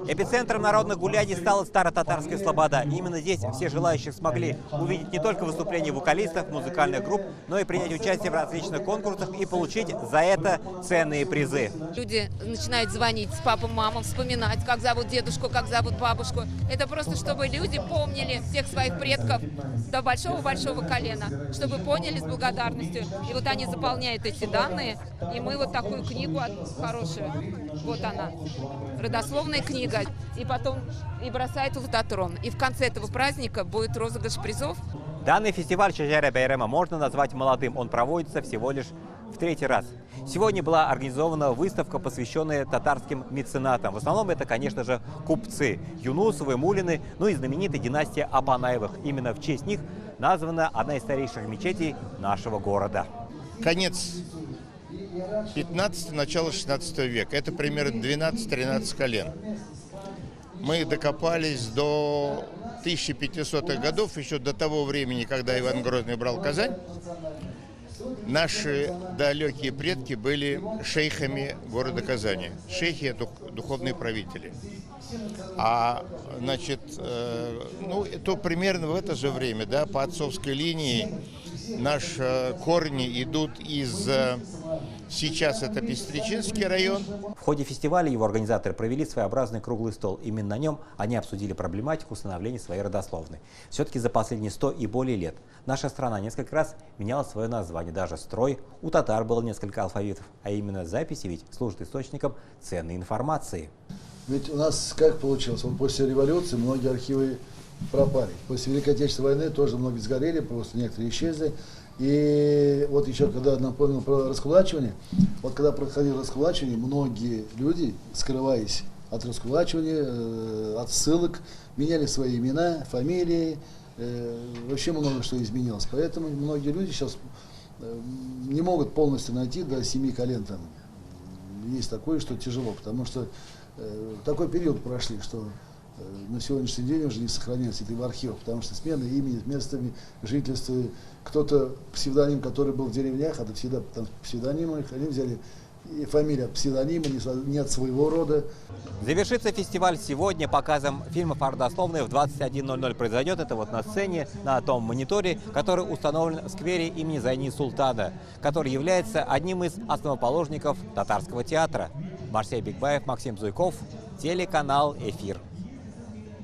Эпицентром народных гуляний стала Старо-Татарская Слобода. Именно здесь все желающие смогли увидеть не только выступления вокалистов, музыкальных групп, но и принять участие в различных конкурсах и получить за это ценные призы. Люди начинают звонить с папой, мамой, вспоминать, как зовут дедушку, как зовут бабушку. Это просто, чтобы люди помнили всех своих предков до большого-большого колена, чтобы поняли с благодарностью. И вот они заполняют эти данные, и мы вот такую книгу хорошую, вот она, родословная книга, и потом и бросает в лототрон. И в конце этого праздника будет розыгрыш призов. Данный фестиваль Шаджара Байрама можно назвать молодым. Он проводится всего лишь в 3-й раз. Сегодня была организована выставка, посвященная татарским меценатам. В основном это, конечно же, купцы Юнусовы, Мулины, ну и знаменитая династия Апанаевых. Именно в честь них названа одна из старейших мечетей нашего города. Конец 15 начало 16 века. Это примерно 12-13 колен. Мы докопались до 1500-х годов, еще до того времени, когда Иван Грозный брал Казань. Наши далекие предки были шейхами города Казани. Шейхи – это духовные правители. Значит, то примерно в это же время, да, по отцовской линии наши корни идут из... Сейчас это Пестричинский район. В ходе фестиваля его организаторы провели своеобразный круглый стол. Именно на нем они обсудили проблематику становления своей родословной. Все-таки за последние 100 и более лет наша страна несколько раз меняла свое название. Даже строй. У татар было несколько алфавитов. А именно записи ведь служат источником ценной информации. Ведь у нас как получилось? Вот после революции многие архивы пропали. После Великой Отечественной войны тоже многие сгорели, просто некоторые исчезли. И вот еще, когда напомнил про раскулачивание, вот когда проходило раскулачивание, многие люди, скрываясь от раскулачивания, от ссылок, меняли свои имена, фамилии, вообще много что изменилось. Поэтому многие люди сейчас не могут полностью найти до 7 колен. Там есть такое, что тяжело, потому что такой период прошли, что на сегодняшний день уже не сохраняется это в архивах, потому что смена имени, местами жительства, кто-то псевдоним, который был в деревнях, это всегда там псевдонимы, они взяли и фамилия псевдонима, не от своего рода. Завершится фестиваль сегодня показом фильмов о родословной в 21:00. Произойдет это вот на сцене, на том мониторе, который установлен в сквере имени Зайни Султана, который является одним из основоположников татарского театра. Марсей Бикбаев, Максим Зуйков, телеканал «Эфир».